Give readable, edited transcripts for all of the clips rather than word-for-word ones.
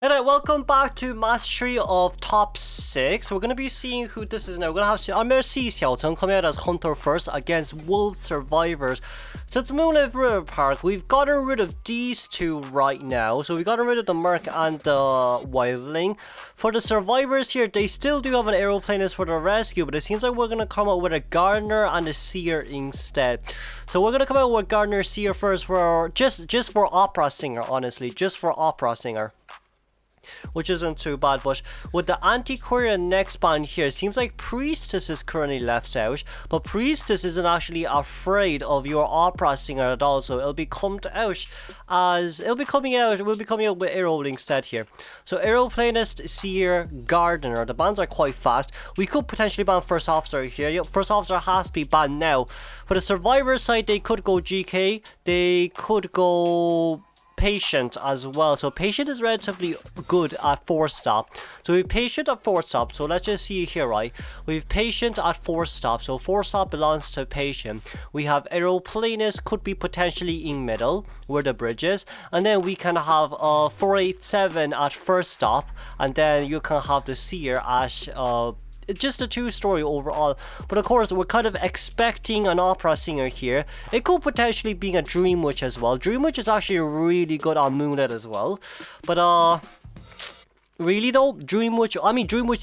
Alright, welcome back to Mastery of Top 6. We're going to be seeing who this is now. We're going to have MRC XC coming out as Hunter first against Wolf Survivors. So it's Moonlight River Park. We've gotten rid of these two right now. So we've gotten rid of the Merc and the Wildling. For the Survivors here, they still do have an Aeroplanist for the rescue, but it seems like we're going to come out with a Gardener and a Seer instead. So we're going to come out with Gardener Seer first for just for Opera Singer, honestly. Just for Opera Singer, which isn't too bad. But with the Antiquarian next band here, it seems like Priestess is currently left out, but Priestess isn't actually afraid of your Opera Singer at all, so it'll be coming out with Aero instead here. So Aeroplanist, Seer, Gardener, the bans are quite fast. We could potentially ban First Officer here. Yep, First Officer has to be banned now. For the Survivor side, they could go GK, they could go Patient as well. So Patient is relatively good at 4-stop. So we have Patient at 4-stop. So let's just see here, right? We have Patient at 4-stop. So 4-stop belongs to Patient. We have Aeroplanist, could be potentially in middle where the bridge is. And then we can have 487 at first stop. And then you can have the Seer at just a 2-story overall. But of course, we're kind of expecting an Opera Singer here. It could potentially be a Dream Witch as well. Dream Witch is actually really good on Moonlight as well. But really though, Dream Witch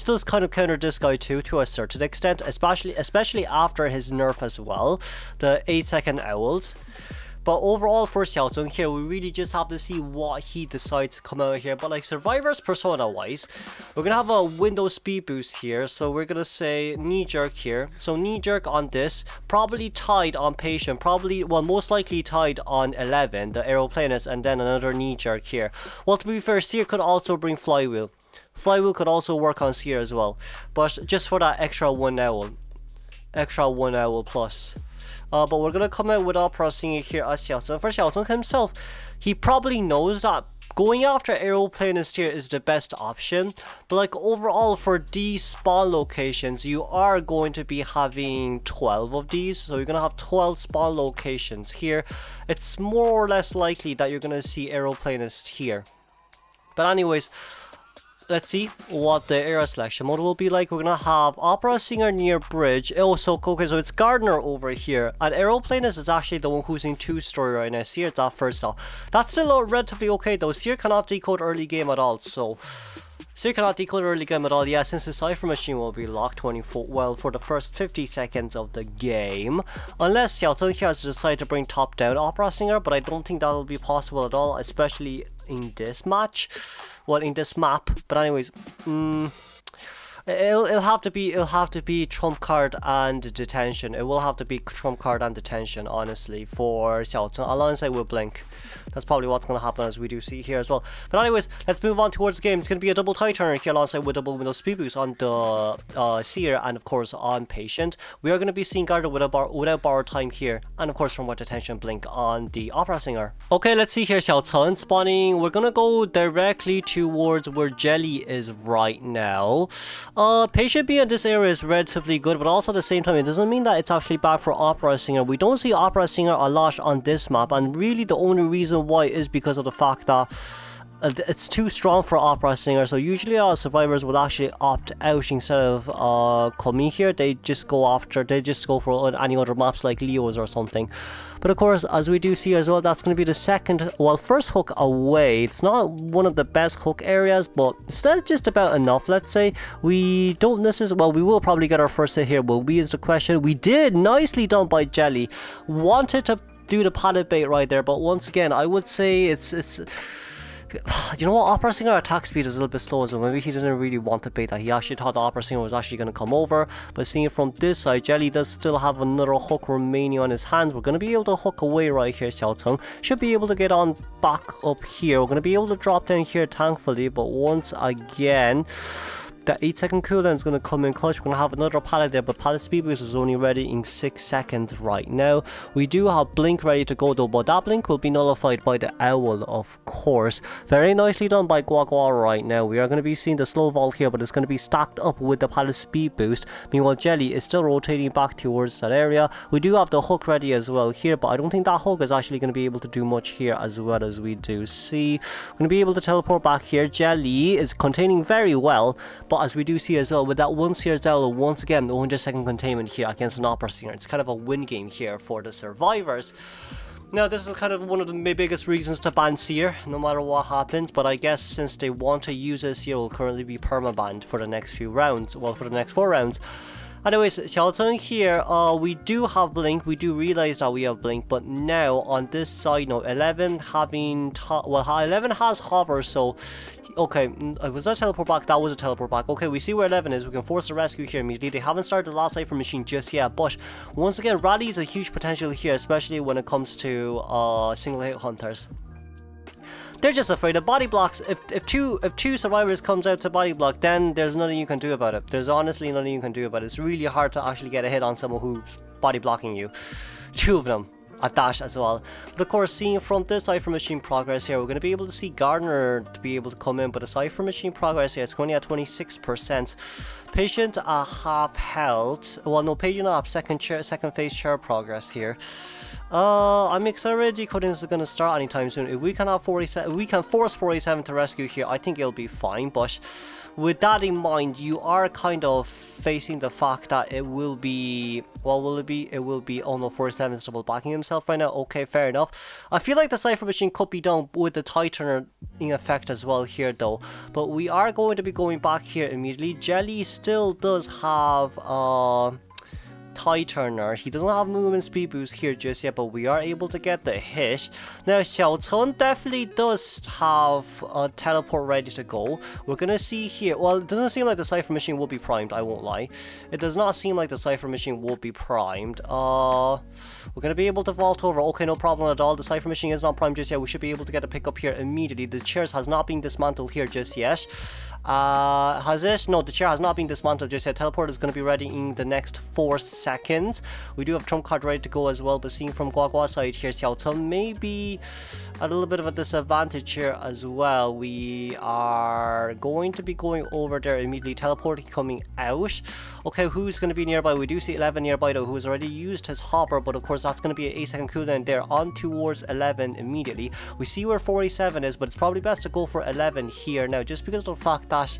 does kind of counter this guy too, to a certain extent, especially after his nerf as well, the 8-second owls. But overall for Xiaozheng here, we really just have to see what he decides to come out here. But like Survivors persona wise, we're going to have a window speed boost here. So we're going to say knee jerk here. So knee jerk on this, probably tied on Patient, most likely tied on 11, the Aeroplanist, and then another knee jerk here. Well, to be fair, Seer could also bring Flywheel. Flywheel could also work on Seer as well. But just for that extra 1 owl. Extra 1 owl plus. But we're going to come out with Opera Singer here as Xiaozheng. For Xiaozheng himself, he probably knows that going after Aeroplanist here is the best option. But like overall for these spawn locations, you are going to be having 12 of these. So you're going to have 12 spawn locations here. It's more or less likely that you're going to see Aeroplanist here. But anyways, let's see what the area selection mode will be like. We're gonna have Opera Singer near bridge. Oh, so okay, so it's Gardener over here, and Aeroplanist is actually the one who's in 2-story right now. Seer it's at first off. That's still relatively okay though. Seer cannot decode early game at all, so Seer cannot decode early game at all. Yeah, since the Cypher Machine will be locked 24 well for the first 50 seconds of the game, unless Xiaozheng here has decided to bring top down Opera Singer, but I don't think that'll be possible at all, especially in this match. Well, in this map. But anyways, it'll have to be trump card and detention. It will have to be trump card and detention, honestly, for Xiaozheng alongside with Blink. That's probably what's going to happen, as we do see here as well. But anyways, let's move on towards the game. It's going to be a double tie turner here alongside with double window speed boost on the Seer and of course on Patient. We are going to be seeing Gardener without borrowed time here, and of course from what detention Blink on the Opera Singer. Okay, let's see here. Xiaozheng spawning. We're going to go directly towards where Jelly is right now. Patient being in this area is relatively good, but also at the same time, it doesn't mean that it's actually bad for Opera Singer. We don't see Opera Singer a lot on this map, and really the only reason why is because of the fact that it's too strong for Opera Singer. So usually Survivors would actually opt out instead of coming here. They just go for any other maps like Leo's or something. But of course, as we do see as well, that's going to be the first hook away. It's not one of the best hook areas, but still just about enough, let's say. We don't necessarily, well, we will probably get our first hit here. Will we is the question. We did, nicely done by Jelly. Wanted to do the pallet bait right there, but once again, I would say it's you know what, Opera Singer attack speed is a little bit slow, so maybe he didn't really want to bait that. He actually thought the Opera Singer was actually going to come over. But seeing it from this side, Jelly does still have another hook remaining on his hands. We're going to be able to hook away right here. Xiaozheng should be able to get on back up here. We're going to be able to drop down here, thankfully. But once again, The 8-second cooldown is going to come in clutch. We're going to have another pallet there, but pallet speed boost is only ready in 6 seconds right now. We do have blink ready to go though, but that blink will be nullified by the owl, of course. Very nicely done by Guagua right now. We are going to be seeing the slow vault here, but it's going to be stacked up with the pallet speed boost. Meanwhile, Jelly is still rotating back towards that area. We do have the hook ready as well here, but I don't think that hook is actually going to be able to do much here as well as we do see. We're going to be able to teleport back here. Jelly is containing very well, but as we do see as well, with that one Sears Owl, once again, the 100-second containment here against an Opera Singer. It's kind of a win game here for the survivors. Now, this is kind of one of the biggest reasons to ban Seer, no matter what happens, but I guess since they want to use this, Seer will currently be permabanned for the next few rounds, well, for the next 4 rounds. Anyways, Xiaoteng here, we do have blink, we do realize that we have blink, but now on this side note, 11 having, well, 11 has hover, so, okay, was that teleport back? That was a teleport back. Okay, we see where 11 is, we can force the rescue here immediately. They haven't started the last Cypher machine just yet, but once again, Rally is a huge potential here, especially when it comes to single hit hunters. They're just afraid of body blocks. If two survivors comes out to body block, then there's nothing you can do about it. There's honestly nothing you can do about it. It's really hard to actually get a hit on someone who's body blocking you. 2 of them at that as well. But of course, seeing from this Cypher machine progress here, we're going to be able to see Gardner to be able to come in, but the Cypher machine progress here, it's only at 26%. Patient half health. Well, no, Patient half second phase chair progress here. I'm excited decoding is going to start anytime soon. If we can have 47, we can force 47 to rescue here, I think it'll be fine. But with that in mind, you are kind of facing the fact that it will be, well, will it be? It will be, oh no, 47 is double backing himself right now. Okay, fair enough. I feel like the Cypher machine could be done with the Titaner in effect as well here though. But we are going to be going back here immediately. Jelly still does have, Titaner. He doesn't have movement speed boost here just yet, but we are able to get the hit. Now, Xiaoteng definitely does have a teleport ready to go. We're gonna see here, well, it doesn't seem like the Cypher machine will be primed, I won't lie. It does not seem like the Cypher machine will be primed. We're gonna be able to vault over. Okay, no problem at all. The Cypher machine is not primed just yet. We should be able to get a pickup here immediately. The chairs has not been dismantled here just yet. Has it? No, the chair has not been dismantled just yet. Teleport is going to be ready in the next 4 seconds. We do have trump card ready to go as well, but seeing from Guagua's side here, Xiaoteng may be a little bit of a disadvantage here as well. We are going to be going over there immediately. Teleporting coming out. Okay, who's going to be nearby? We do see 11 nearby though, who has already used his hover, but of course that's going to be an 8-second cooldown there on towards 11 immediately. We see where 47 is, but it's probably best to go for 11 here now, just because of the fact that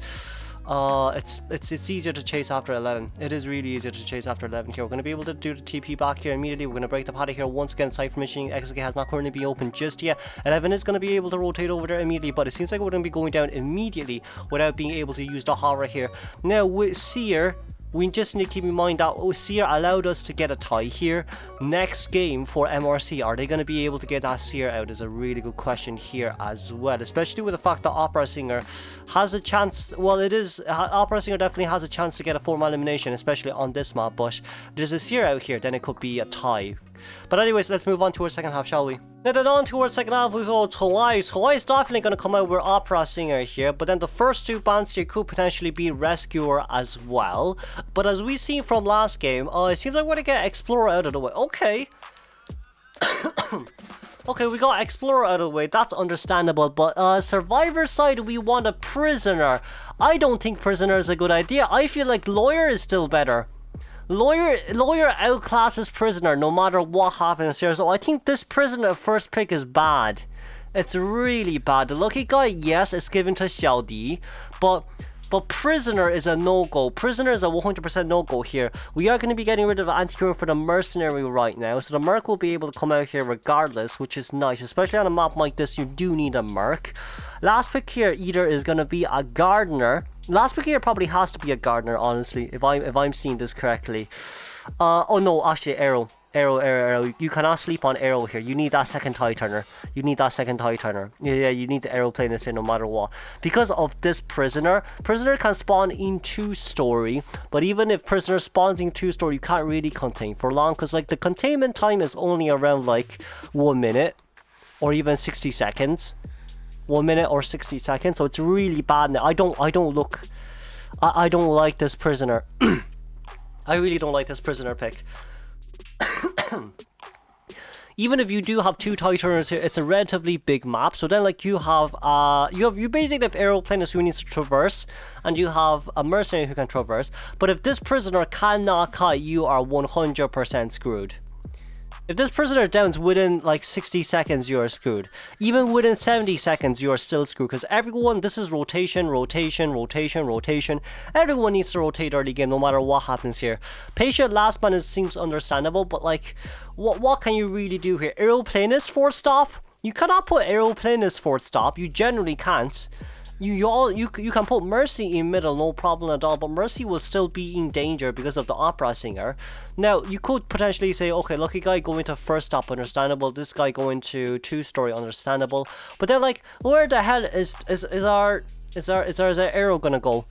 it's easier to chase after 11. It is really easier to chase after 11 here. We're going to be able to do the TP back here immediately. We're going to break the paddock here once again. Cypher machine XK has not currently been opened just yet. 11 is going to be able to rotate over there immediately, but it seems like we're going to be going down immediately without being able to use the hover here. Now with Seer, we just need to keep in mind that Seer allowed us to get a tie here. Next game for MRC, are they going to be able to get that Seer out is a really good question here as well. Especially with the fact that Opera Singer has a chance, well it is, Opera Singer definitely has a chance to get a 4-man elimination, especially on this map. But there's a Seer out here, then it could be a tie. But anyways, let's move on to our second half, shall we? Now then on to our second half, we go ChoAi. ChoAi is definitely going to come out with Opera Singer here, but then the first 2 bans here could potentially be Rescuer as well. But as we seen from last game, it seems like we're going to get Explorer out of the way. Okay. Okay, we got Explorer out of the way, that's understandable, but Survivor side, we want a Prisoner. I don't think Prisoner is a good idea. I feel like Lawyer is still better. Lawyer outclasses Prisoner no matter what happens here, so I think this Prisoner first pick is bad. It's really bad. The Lucky Guy, yes, it's given to Xiaodi, but Prisoner is a no-go. Prisoner is a 100% no-go here. We are going to be getting rid of Anti-Hero for the Mercenary right now, so the Merc will be able to come out here regardless, which is nice. Especially on a map like this, you do need a Merc. Last pick here either is going to be a Gardener. Last pick here probably has to be a Gardener, honestly, if I'm seeing this correctly. Oh no, actually Arrow. You cannot sleep on Arrow here. You need that second tie turner. You need that second tie turner. Yeah, you need the Arrow playing this in no matter what. Because of this Prisoner can spawn in 2-story, but even if Prisoner spawns in 2-story, you can't really contain for long, because like the containment time is only around like 1 minute or even 60 seconds. 1 minute or 60 seconds, so it's really bad now. I don't look I don't like this prisoner. I really don't like this prisoner pick. Even if you do have 2 TIE turners here, it's a relatively big map. So then, like, you basically have aeroplanist who needs to traverse, and you have a mercenary who can traverse. But if this prisoner cannot kite, you are 100% screwed. If this prisoner downs within like 60 seconds, you're screwed. Even within 70 seconds, you're still screwed. Because everyone, this is rotation, rotation, rotation, rotation. Everyone needs to rotate early game, no matter what happens here. Patient last man seems understandable, but like, what can you really do here? Aeroplanist fourth stop? You cannot put aeroplanist fourth stop. You generally can't. You can put Mercy in middle, no problem at all, but Mercy will still be in danger because of the opera singer. Now, you could potentially say, okay, lucky guy going to first stop, understandable. This guy going to 2-story, understandable. But then, like, where the hell is our arrow gonna go?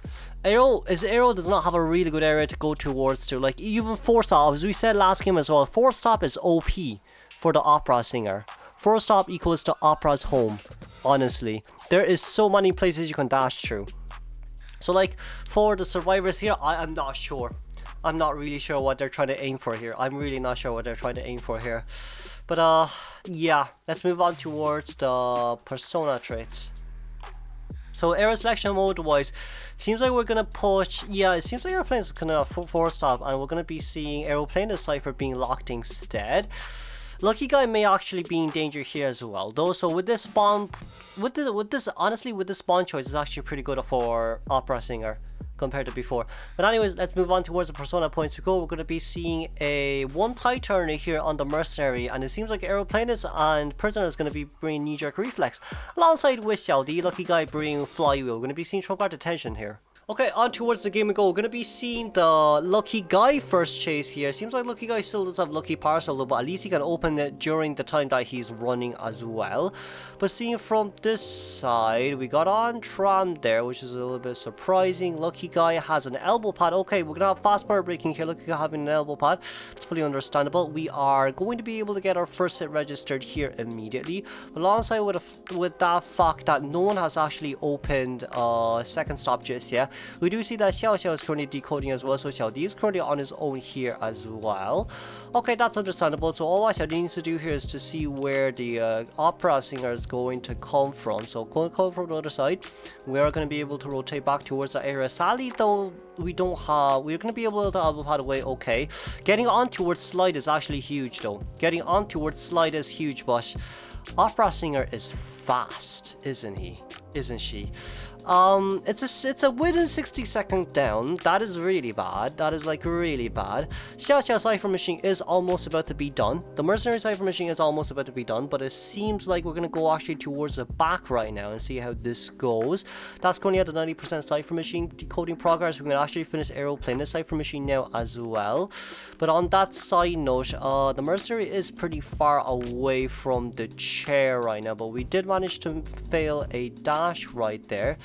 Arrow does not have a really good area to go towards to. Like, even 4 stop, as we said last game as well, 4 stop is OP for the opera singer. 4 stop equals to opera's home. Honestly, there is so many places you can dash through. So like, for the survivors here, I'm not sure. I'm not really sure what they're trying to aim for here. I'm really not sure what they're trying to aim for here. But yeah, let's move on towards the persona traits. So arrow selection mode wise, seems like we're gonna push. Yeah, it seems like our plane is gonna 4 stop, and we're gonna be seeing aeroplanist cipher being locked instead. Lucky guy may actually be in danger here as well, though. So with this spawn, honestly, with this spawn choice, it's actually pretty good for opera singer compared to before. But anyways, let's move on towards the persona points we go. We're going to be seeing a 1 TIE turner here on the mercenary, and it seems like aeroplanist and prisoner is going to be bringing knee-jerk reflex, alongside with Xiao Di, lucky guy bringing flywheel. We're going to be seeing trump card detention here. Okay, on towards the game we go. We're going to be seeing the Lucky Guy first chase here. Seems like Lucky Guy still does have Lucky Parcel, though, but at least he can open it during the time that he's running as well. But seeing from this side, we got on Tram there, which is a little bit surprising. Lucky Guy has an elbow pad. Okay, we're going to have fast power braking here. Lucky Guy having an elbow pad. It's fully understandable. We are going to be able to get our first hit registered here immediately. Alongside with that fact that no one has actually opened second stop just yet. We do see that Xiao Xiao is currently decoding as well, so Xiao Di is currently on his own here as well. Okay, that's understandable. So all what Xiao Di needs to do here is to see where the opera singer is going to come from. So going to come from the other side, we are going to be able to rotate back towards the area. Sally, though, we're going to be able to elbow pad away. Okay, getting on towards slide is actually huge, though. Getting on towards slide is huge, but opera singer is fast, isn't he? Isn't she? It's a within 60-second down. That is really bad. That is like really bad. Xiao Xiao Cypher Machine is almost about to be done. The Mercenary Cypher Machine is almost about to be done, but it seems like we're gonna go actually towards the back right now and see how this goes. That's going at the 90% Cypher Machine decoding progress. We're gonna actually finish Aeroplanist Cypher Machine now as well. But on that side note, the Mercenary is pretty far away from the chair right now, but we did manage to fail a dash right there.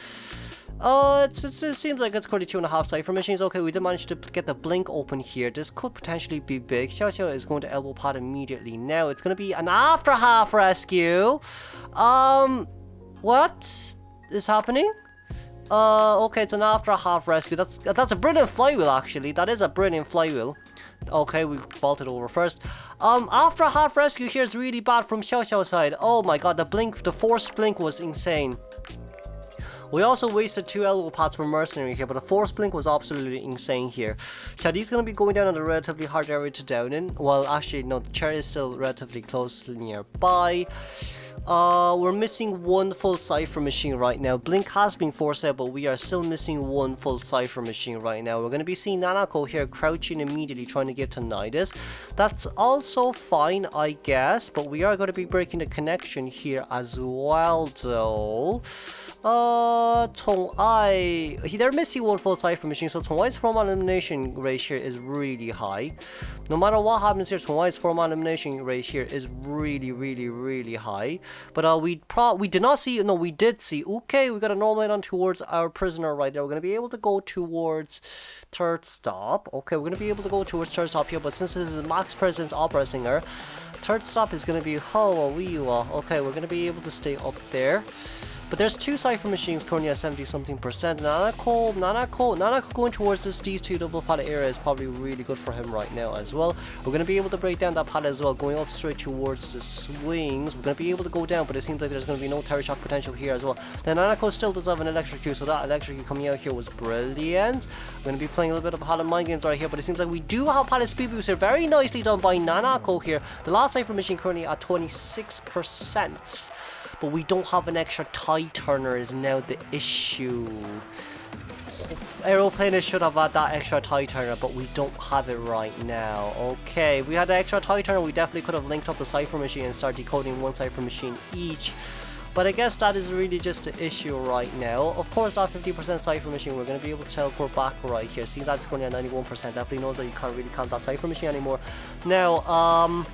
It seems like it's currently 2.5 Cypher Machines. Okay, we did manage to get the blink open here. This could potentially be big. Xiao Xiao is going to elbow pad immediately. Now it's going to be an after half rescue. What is happening? Okay, it's an after half rescue. That's a brilliant flywheel, actually. That is a brilliant flywheel. Okay, we vaulted over first. After half rescue here is really bad from Xiao Xiao's side. Oh my god, the forced blink was insane. We also wasted 2 elbow pads for Mercenary here, but the force blink was absolutely insane here. Chadi's going to be going down on a relatively hard area to down in. Well, actually, no, the chair is still relatively close nearby. We're missing 1 full Cypher Machine right now. Blink has been forced out, but we are still missing 1 full Cypher Machine right now. We're going to be seeing Nanako here crouching immediately, trying to give to Nidus. That's also fine, I guess, but we are going to be breaking the connection here as well, though. ChoAi, they're missing 1 full Cypher Machine, so ChoAi's formal elimination rate here is really high. No matter what happens here, ChoAi's formal elimination rate here is really high. But we did not see, no, we did see. Okay, we got a normal head on towards our prisoner right there. We're going to be able to go towards third stop. Okay, we're going to be able to go towards third stop here, but since this is Max Presence Opera Singer, third stop is going to be okay, we're going to be able to stay up there. But there's two Cypher Machines currently at 70 something percent. Nanako going towards these two double pallet area is probably really good for him right now as well. We're going to be able to break down that pallet as well, going up straight towards the swings. We're going to be able to go down, but it seems like there's going to be no Terry Shock potential here as well. Then Nanako still does have an electrocute, so that electrocute coming out here was brilliant. We're going to be playing a little bit of pallet mind games right here, but it seems like we do have pallet speed boost here. Very nicely done by Nanako here. The last Cypher Machine currently at 26%. But we don't have an extra tie turner is now the issue. Aeroplanist should have had that extra tie turner, but we don't have it right now. Okay, if we had the extra tie turner, we definitely could have linked up the Cypher Machine and start decoding one Cypher Machine each. But I guess that is really just the issue right now. Of course, that 50% Cypher Machine, we're going to be able to teleport back right here. See, that's going at 91%. Definitely knows that you can't really count that Cypher Machine anymore. Now,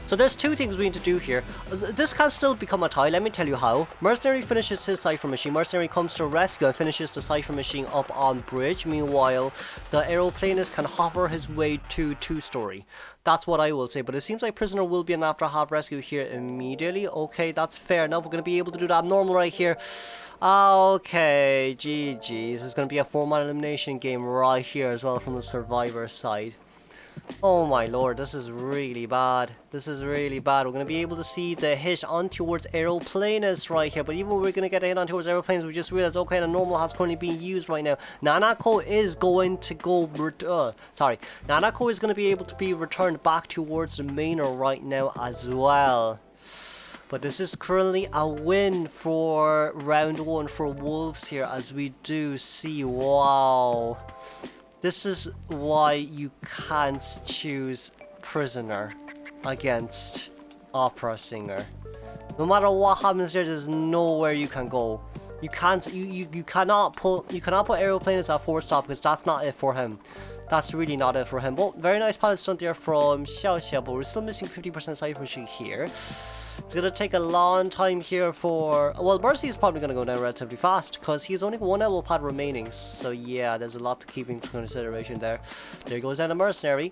so there's two things we need to do here. This can still become a tie, let me tell you how. Mercenary finishes his Cypher Machine. Mercenary comes to rescue and finishes the Cypher Machine up on bridge. Meanwhile, the Aeroplanist can hover his way to 2-story. That's what I will say. But it seems like Prisoner will be an after half rescue here immediately. Okay, that's fair enough. We're going to be able to do that normal right here. Okay, GG's. It's going to be a 4-man elimination game right here as well from the Survivor side. Oh my lord, this is really bad. This is really bad. We're going to be able to see the hit on towards Aeroplanist right here. But even when we're going to get a hit on towards Aeroplanist, we just realized, okay, the normal has currently been used right now. Nanako is going to go... Nanako is going to be able to be returned back towards the mainer right now as well. But this is currently a win for round 1 for Wolves here, as we do see, wow. This is why you can't choose Prisoner against Opera Singer. No matter what happens there, there's nowhere you can go. You can't you cannot put Aeroplanist at 4-stop because that's not it for him. That's really not it for him. Well, very nice pallet stunt there from ChoAi, but we're still missing 50% Cypher Machine here. It's going to take a long time here for... Well, Mercy is probably going to go down relatively fast because he's only got 1 elbow pad remaining. So yeah, there's a lot to keep into consideration there. There goes down a Mercenary.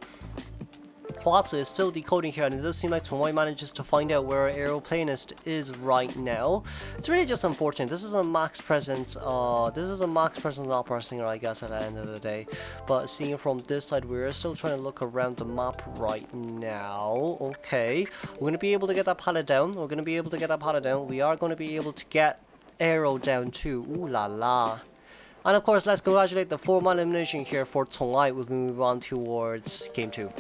Watson is still decoding here, and it does seem like ChoAi manages to find out where Aeroplanist is right now. It's really just unfortunate. This is a max presence. This is a max presence Opera Singer, I guess, at the end of the day. But seeing from this side, we're still trying to look around the map right now. Okay, we're going to be able to get that pallet down. We're going to be able to get that pallet down. We are going to be able to get Aero down too. Ooh la la. And of course, let's congratulate the 4-man elimination here for ChoAi. We'll move on towards game 2.